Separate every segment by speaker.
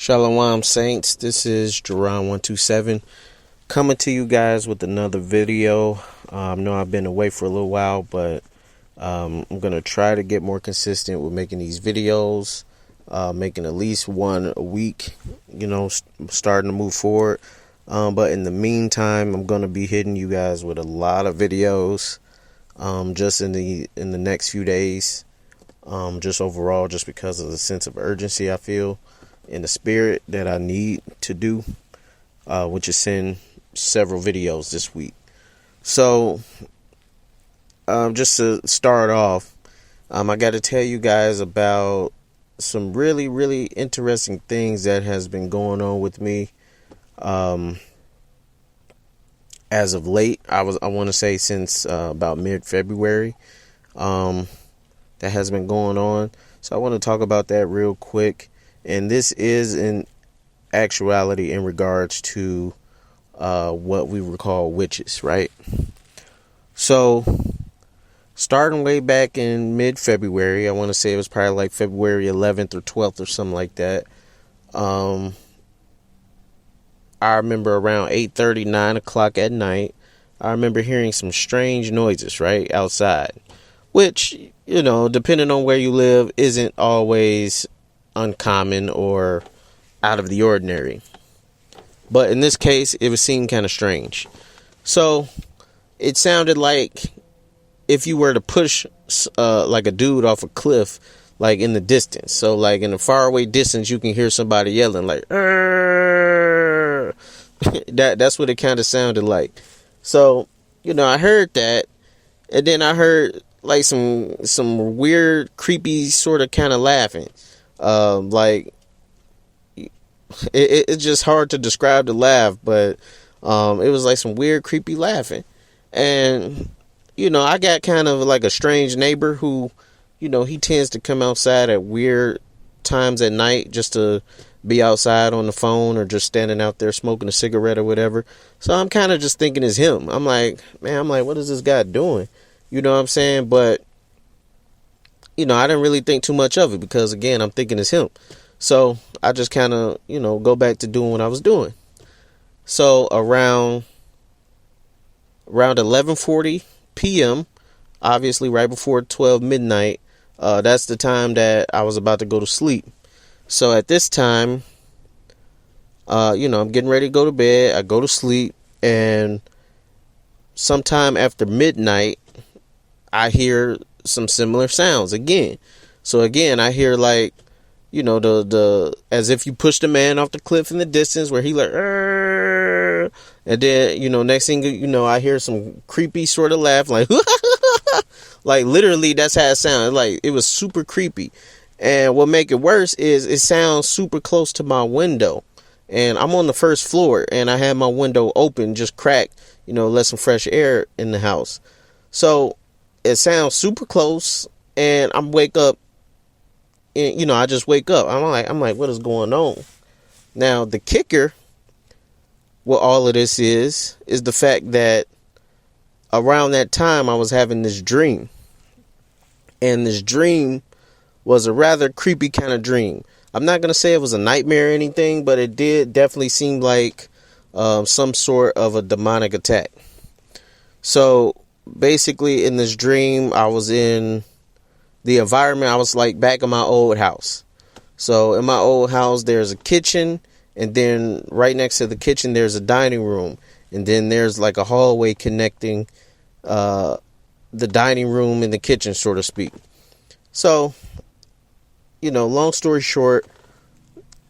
Speaker 1: Shalawam Saints, this is Jerron127 coming to you guys with another video. I know I've been away for a little while, but I'm going to try to get more consistent with making these videos, making at least one a week, starting to move forward. But in the meantime, I'm going to be hitting you guys with a lot of videos just in the next few days, just overall, just because of the sense of urgency I feel in the spirit that I need to do, which is send several videos this week. So just to start off, I got to tell you guys about some really, really interesting things that has been going on with me as of late. I want to say since about mid-February that has been going on. So I want to talk about that real quick. And this is in actuality in regards to what we would call witches, right? So starting way back in mid-February, I want to say it was probably like February 11th or 12th or something like that. I remember around 8:30, 9 o'clock at night, I remember hearing some strange noises, right, outside, which, depending on where you live, isn't always uncommon or out of the ordinary. But in this case, it was seen kind of strange. So it sounded like if you were to push like a dude off a cliff, like in the distance. So like in a faraway distance, you can hear somebody yelling like, that's what it kind of sounded like. So, I heard that, and then I heard like some weird, creepy sort of kind of laughing. Like it's just hard to describe the laugh, but it was like some weird, creepy laughing. And I got kind of like a strange neighbor who, he tends to come outside at weird times at night just to be outside on the phone or just standing out there smoking a cigarette or whatever. So I'm kind of just thinking it's him. I'm like, what is this guy doing? You know what I'm saying? But I didn't really think too much of it because, again, I'm thinking it's him. So I just kind of, go back to doing what I was doing. So around 11:40 p.m., obviously right before 12 midnight, that's the time that I was about to go to sleep. So at this time, I'm getting ready to go to bed. I go to sleep, and sometime after midnight, I hear some similar sounds again. So again, I hear like, the as if you pushed a man off the cliff in the distance where he like, and then, next thing I hear some creepy sort of laugh, like, like literally that's how it sounded. Like it was super creepy. And what make it worse is it sounds super close to my window, and I'm on the first floor, and I had my window open, just cracked, let some fresh air in the house. So it sounds super close, and I wake up, and I just wake up. I'm like, what is going on? Now the kicker with all of this is the fact that around that time I was having this dream, and this dream was a rather creepy kind of dream. I'm not going to say it was a nightmare or anything, but it did definitely seem like some sort of a demonic attack. So basically in this dream, I was in the environment. I was like back in my old house. So in my old house, there's a kitchen, and then right next to the kitchen, there's a dining room. And then there's like a hallway connecting the dining room and the kitchen, so to speak. So, long story short,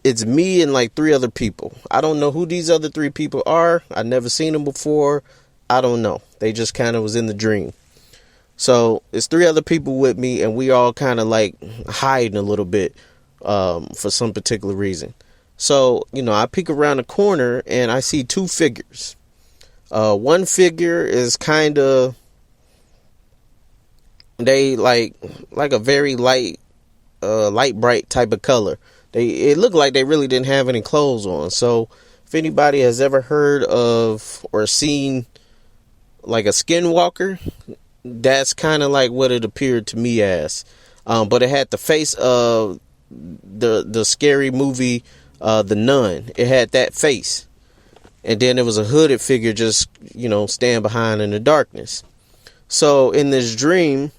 Speaker 1: it's me and like 3 other people. I don't know who these other 3 people are. I've never seen them before. I don't know. They just kind of was in the dream. So it's 3 other people with me, and we all kind of like hiding a little bit for some particular reason. So, I peek around the corner and I see 2 figures. One figure is kind of, they like a very light bright type of color. It looked like they really didn't have any clothes on. So if anybody has ever heard of or seen like a skinwalker, that's kind of like what it appeared to me as. But it had the face of the scary movie the nun. It had that face. And then there was a hooded figure just, stand behind in the darkness. So in this dream,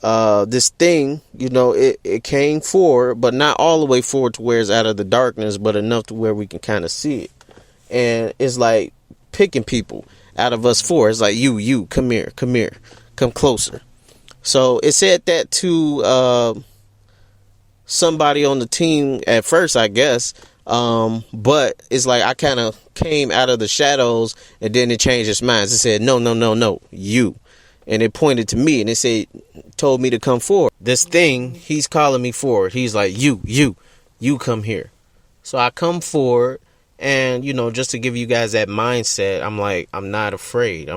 Speaker 1: this thing, it came forward, but not all the way forward to where it's out of the darkness, but enough to where we can kind of see it. And it's like picking people out of us four. It's like, you, come here, come closer. So it said that to somebody on the team at first, I guess. But it's like I kind of came out of the shadows, and then it changed its mind. It said, no, you. And it pointed to me, and it said, told me to come forward. This thing, he's calling me forward. He's like, you come here. So I come forward, and, just to give you guys that mindset, I'm like, I'm not afraid.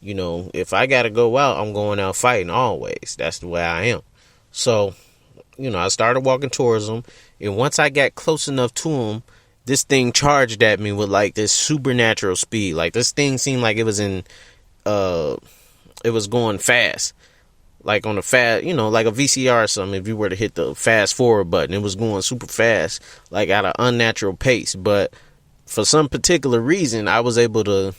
Speaker 1: If I got to go out, I'm going out fighting always. That's the way I am. So, I started walking towards him, and once I got close enough to him, this thing charged at me with like this supernatural speed. Like this thing seemed like it was it was going fast, like on a fast, like a VCR or something. If you were to hit the fast forward button, it was going super fast, like at an unnatural pace. But for some particular reason, I was able to,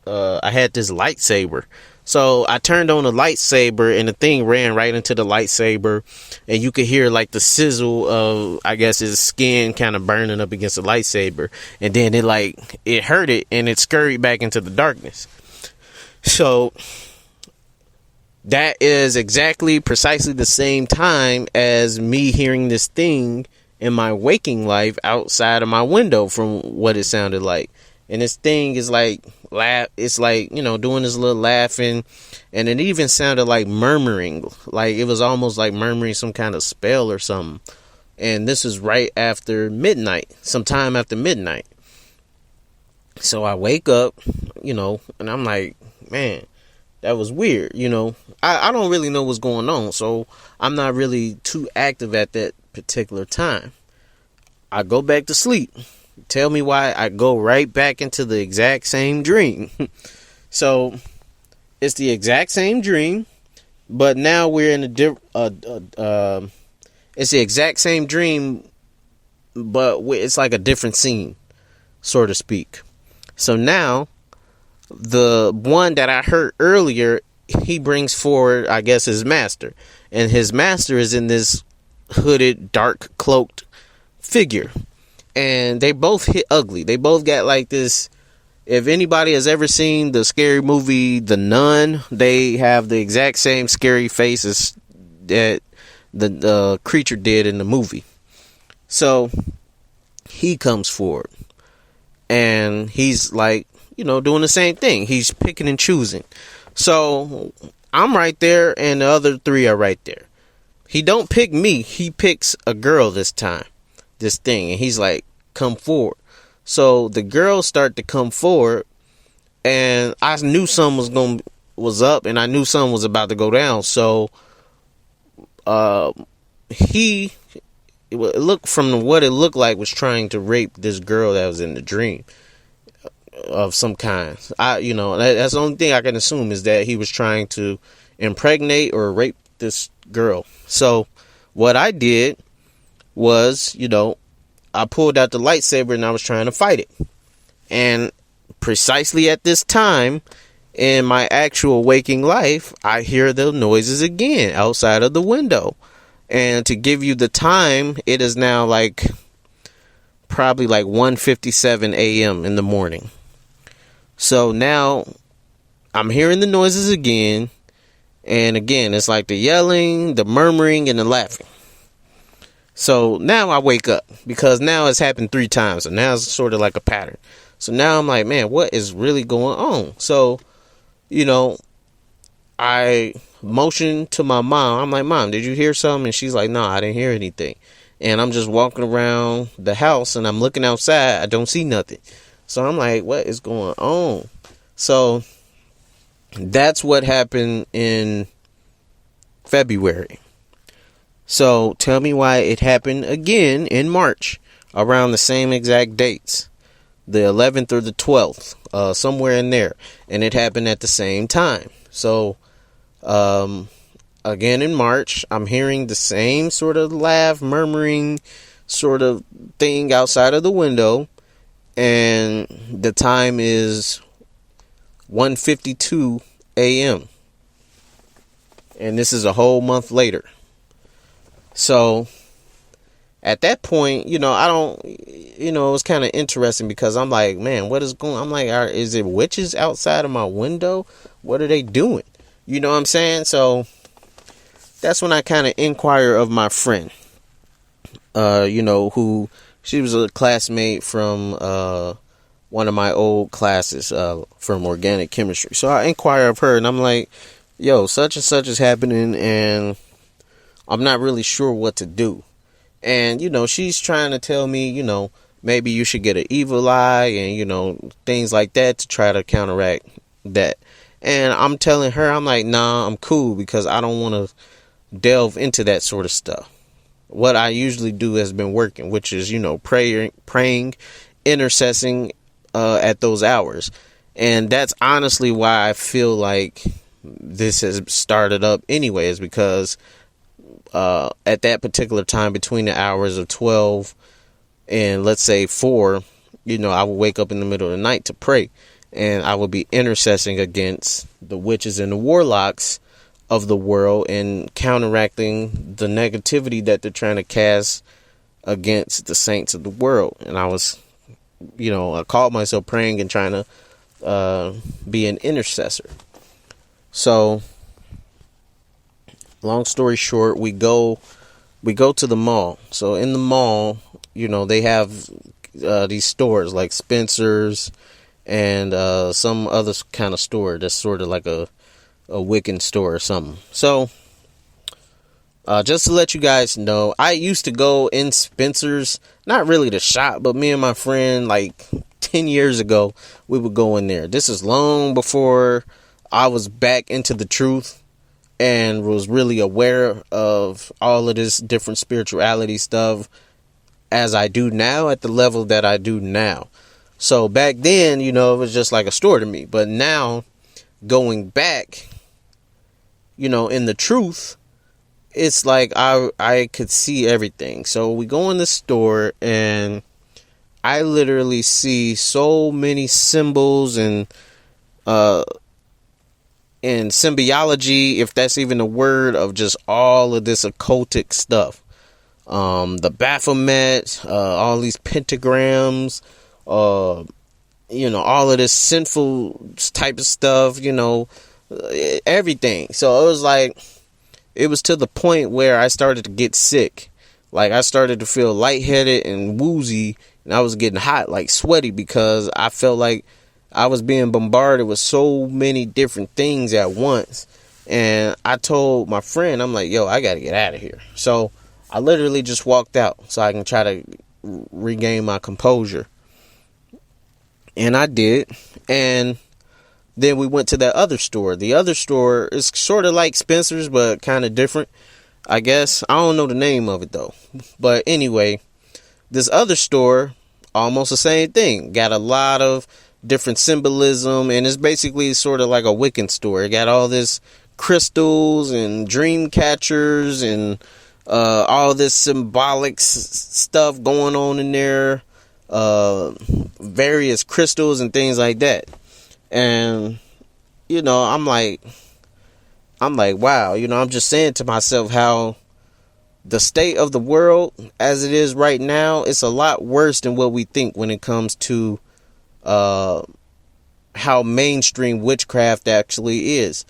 Speaker 1: I had this lightsaber. So I turned on the lightsaber, and the thing ran right into the lightsaber, and you could hear like the sizzle of, I guess, his skin kind of burning up against the lightsaber. And then it hurt it, and it scurried back into the darkness. So that is precisely the same time as me hearing this thing in my waking life outside of my window, from what it sounded like. And this thing is like it's like, doing this little laughing, and it even sounded like murmuring, like it was almost like murmuring some kind of spell or something. And this is right after midnight, sometime after midnight. So I wake up, and I'm like, man, that was weird. I don't really know what's going on, so I'm not really too active at that particular time. I go back to sleep. Tell me why I go right back into the exact same dream. So it's the exact same dream, but now we're in it's the exact same dream, but it's like a different scene, so to speak. So now the one that I heard earlier, he brings forward, I guess, his master, and his master is in this hooded, dark cloaked figure. And they both hit ugly. They both got like this. If anybody has ever seen the scary movie The Nun, they have the exact same scary faces that the creature did in the movie. So he comes forward, and he's like, doing the same thing. He's picking and choosing. So I'm right there, and the other three are right there. He don't pick me. He picks a girl this time. This thing, and he's like, come forward. So the girls start to come forward, and I knew something was up, and I knew something was about to go down. So it looked, from what it looked like, was trying to rape this girl that was in the dream of some kind. That's the only thing I can assume, is that he was trying to impregnate or rape this girl. So what I did was, I pulled out the lightsaber, and I was trying to fight it. And precisely at this time in my actual waking life, I hear the noises again outside of the window. And to give you the time, it is now probably 1:57 a.m. in the morning. So now I'm hearing the noises again. And again, it's like the yelling, the murmuring, and the laughing. So now I wake up, because now it's happened 3 times. So now it's sort of like a pattern. So now I'm like, man, what is really going on? So, I motioned to my mom. I'm like, Mom, did you hear something? And she's like, no, I didn't hear anything. And I'm just walking around the house, and I'm looking outside. I don't see nothing. So I'm like, what is going on? So that's what happened in February. So tell me why it happened again in March around the same exact dates, the 11th or the 12th, somewhere in there. And it happened at the same time. So again in March, I'm hearing the same sort of laugh, murmuring, sort of thing outside of the window, and the time is 1:52 a.m. And this is a whole month later. So at that point, I don't, it's kind of interesting because I'm like, man, what is going on? I'm like, is it witches outside of my window? What are they doing? You know what I'm saying? So that's when I kind of inquire of my friend, who she was a classmate from one of my old classes from organic chemistry. So I inquire of her and I'm like, yo, such and such is happening and I'm not really sure what to do. And, she's trying to tell me, maybe you should get an evil eye and, things like that to try to counteract that. And I'm telling her, I'm like, nah, I'm cool because I don't want to delve into that sort of stuff. What I usually do has been working, which is, praying, intercessing at those hours. And that's honestly why I feel like this has started up anyways, because at that particular time between the hours of 12 and let's say 4, I would wake up in the middle of the night to pray, and I would be intercessing against the witches and the warlocks of the world and counteracting the negativity that they're trying to cast against the saints of the world. And I was, I called myself praying and trying to be an intercessor. So long story short, we go to the mall. So in the mall, they have these stores like Spencer's and some other kind of store that's sort of like a Wiccan store or something. So just to let you guys know, I used to go in Spencer's, not really to shop, but me and my friend, like 10 years ago, we would go in there. This is long before I was back into the truth and was really aware of all of this different spirituality stuff as I do now, at the level that I do now. So back then, it was just like a store to me. But now, going back, in the truth, it's like I could see everything. So we go in the store and I literally see so many symbols and symbiology, if that's even a word, of just all of this occultic stuff. The Baphomet, all these pentagrams, all of this sinful type of stuff, everything. So it was to the point where I started to get sick. Like I started to feel lightheaded and woozy, and I was getting hot, like sweaty, because I felt like I was being bombarded with so many different things at once. And I told my friend, I'm like, yo, I got to get out of here. So I literally just walked out so I can try to regain my composure. And I did. And then we went to that other store. The other store is sort of like Spencer's, but kind of different, I guess. I don't know the name of it, though. But anyway, this other store, almost the same thing. Got a lot of different symbolism, and it's basically sort of like a Wiccan store. It got all this crystals and dream catchers and all this symbolic stuff going on in there, various crystals and things like that. And I'm like, wow, I'm just saying to myself how the state of the world as it is right now, it's a lot worse than what we think when it comes to how mainstream witchcraft actually is.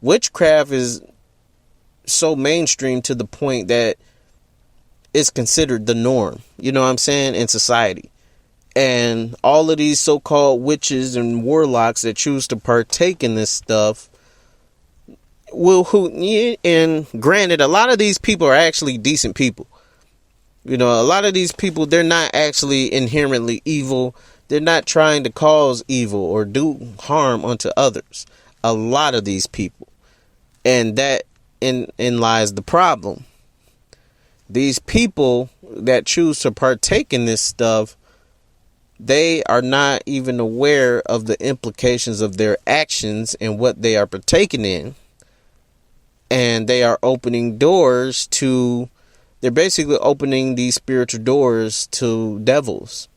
Speaker 1: Witchcraft is so mainstream to the point that it's considered the norm, you know what I'm saying, in society. And all of these so-called witches and warlocks that choose to partake in this stuff and granted, a lot of these people are actually decent people. A lot of these people, they're not actually inherently evil. They're not trying to cause evil or do harm unto others. A lot of these people. And that in lies the problem. These people that choose to partake in this stuff, they are not even aware of the implications of their actions and what they are partaking in. And they are opening doors to they're basically opening these spiritual doors to devils.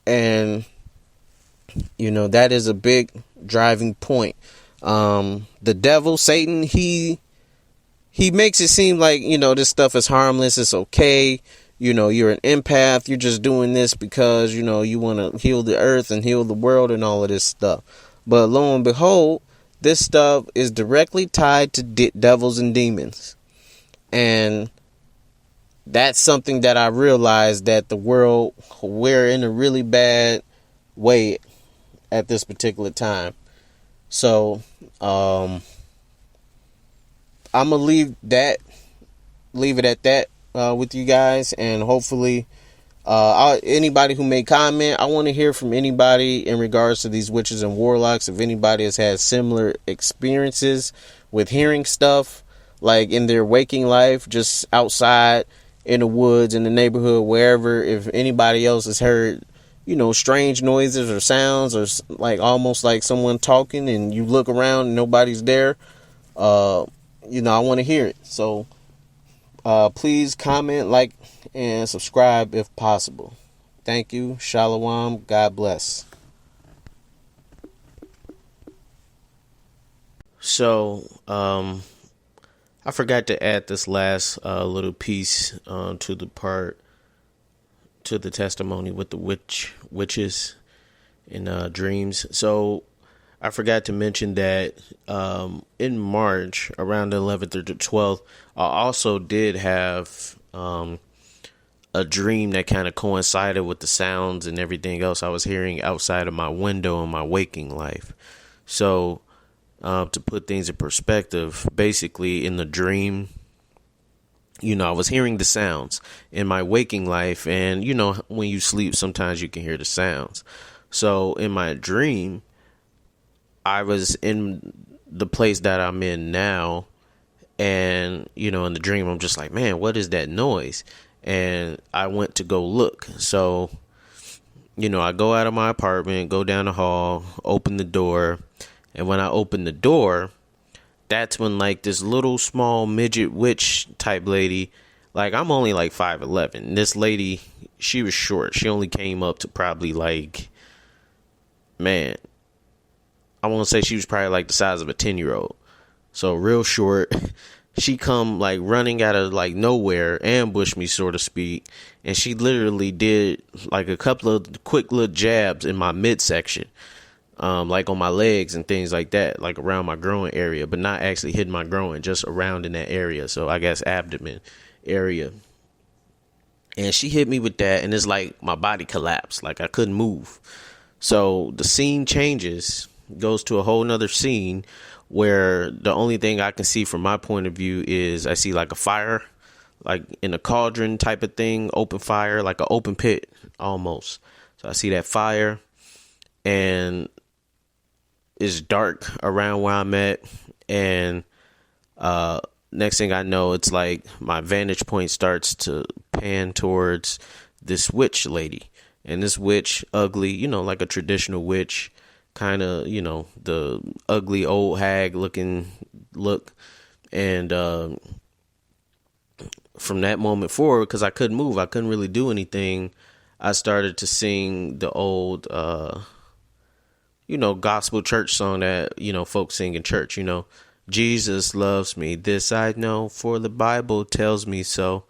Speaker 1: And, that is a big driving point. The devil, Satan, he makes it seem like, this stuff is harmless. It's okay. You're an empath. You're just doing this because, you want to heal the earth and heal the world and all of this stuff. But lo and behold, this stuff is directly tied to devils and demons. And that's something that I realized, that the world, we're in a really bad way at this particular time. So, I'm going to leave it at that with you guys. And hopefully, anybody who may comment, I want to hear from anybody in regards to these witches and warlocks. If anybody has had similar experiences with hearing stuff, like in their waking life, just outside in the woods, in the neighborhood, wherever. If anybody else has heard, strange noises or sounds, or like almost like someone talking and you look around and nobody's there, I want to hear it. So please comment, like, and subscribe if possible. Thank you. Shalawam. God bless. So, I forgot to add this last little piece to the testimony with the witches in dreams. So I forgot to mention that in March, around the 11th or the 12th, I also did have a dream that kind of coincided with the sounds and everything else I was hearing outside of my window in my waking life. So to put things in perspective, basically in the dream, I was hearing the sounds in my waking life. And, when you sleep, sometimes you can hear the sounds. So in my dream, I was in the place that I'm in now. And, in the dream, I'm just like, man, what is that noise? And I went to go look. So, I go out of my apartment, go down the hall, open the door. And when I open the door, that's when like this little small midget witch type lady, like I'm only like 5'11". This lady, she was short. She only came up to probably like, man, I want to say she was probably like the size of a 10-year-old. So real short. She come like running out of like nowhere, ambushed me, so to speak. And she literally did like a couple of quick little jabs in my midsection. Like on my legs and things like that, like around my groin area, but not actually hitting my groin, just around in that area. So I guess abdomen area. And she hit me with that, and it's like my body collapsed, like I couldn't move. So the scene changes, goes to a whole nother scene where the only thing I can see from my point of view is I see like a fire, like in a cauldron type of thing, open fire, like an open pit almost. So I see that fire, and it's dark around where I'm at, and next thing I know, it's like my vantage point starts to pan towards this witch lady. And this witch, ugly, like a traditional witch, kind of, the ugly old hag looking look. And from that moment forward, because I couldn't move, I couldn't really do anything, I started to sing the old gospel church song that, folks sing in church, Jesus loves me, this I know, for the Bible tells me so,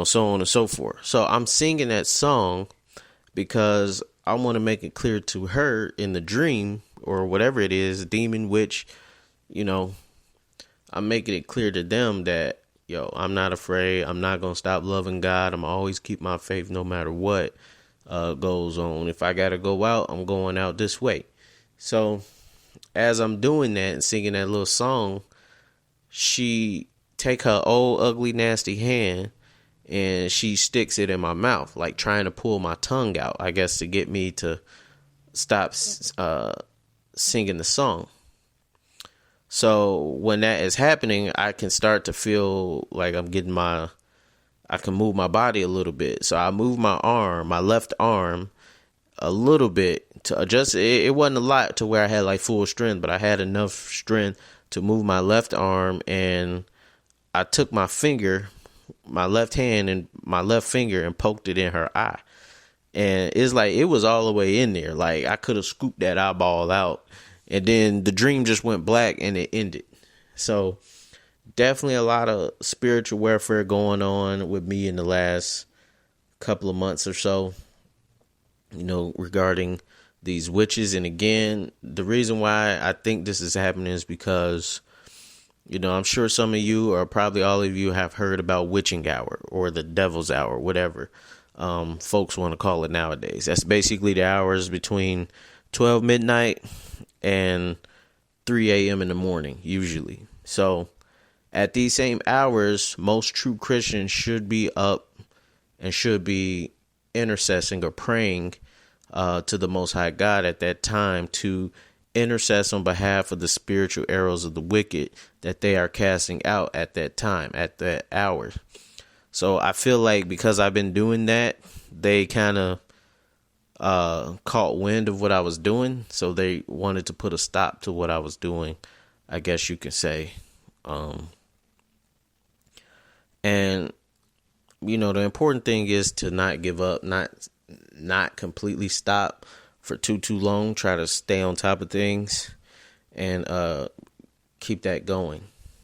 Speaker 1: so on and so forth. So I'm singing that song because I want to make it clear to her in the dream or whatever it is, demon, witch, I'm making it clear to them that, I'm not afraid. I'm not going to stop loving God. I'm always keep my faith no matter what goes on. If I got to go out, I'm going out this way. So as I'm doing that and singing that little song, she take her old, ugly, nasty hand and she sticks it in my mouth, like trying to pull my tongue out, I guess, to get me to stop singing the song. So when that is happening, I can start to feel like I can move my body a little bit. So I move my left arm a little bit to adjust. It wasn't a lot to where I had like full strength, but I had enough strength to move my left arm, and I took my finger my left hand and my left finger and poked it in her eye. And it's like it was all the way in there. Like I could have scooped that eyeball out. And then the dream just went black and it ended. So definitely a lot of spiritual warfare going on with me in the last couple of months or so, regarding these witches. And again, the reason why I think this is happening is because, I'm sure some of you, or probably all of you, have heard about witching hour or the devil's hour, whatever folks want to call it nowadays. That's basically the hours between 12 midnight and 3 a.m. in the morning, usually. So at these same hours, most true Christians should be up and should be intercessing or praying to the Most High God at that time to intercess on behalf of the spiritual arrows of the wicked that they are casting out at that time, at that hour. So I feel like because I've been doing that, they kind of caught wind of what I was doing. So they wanted to put a stop to what I was doing, I guess you could say. And, the important thing is to not give up, not completely stop for too long. Try to stay on top of things and keep that going.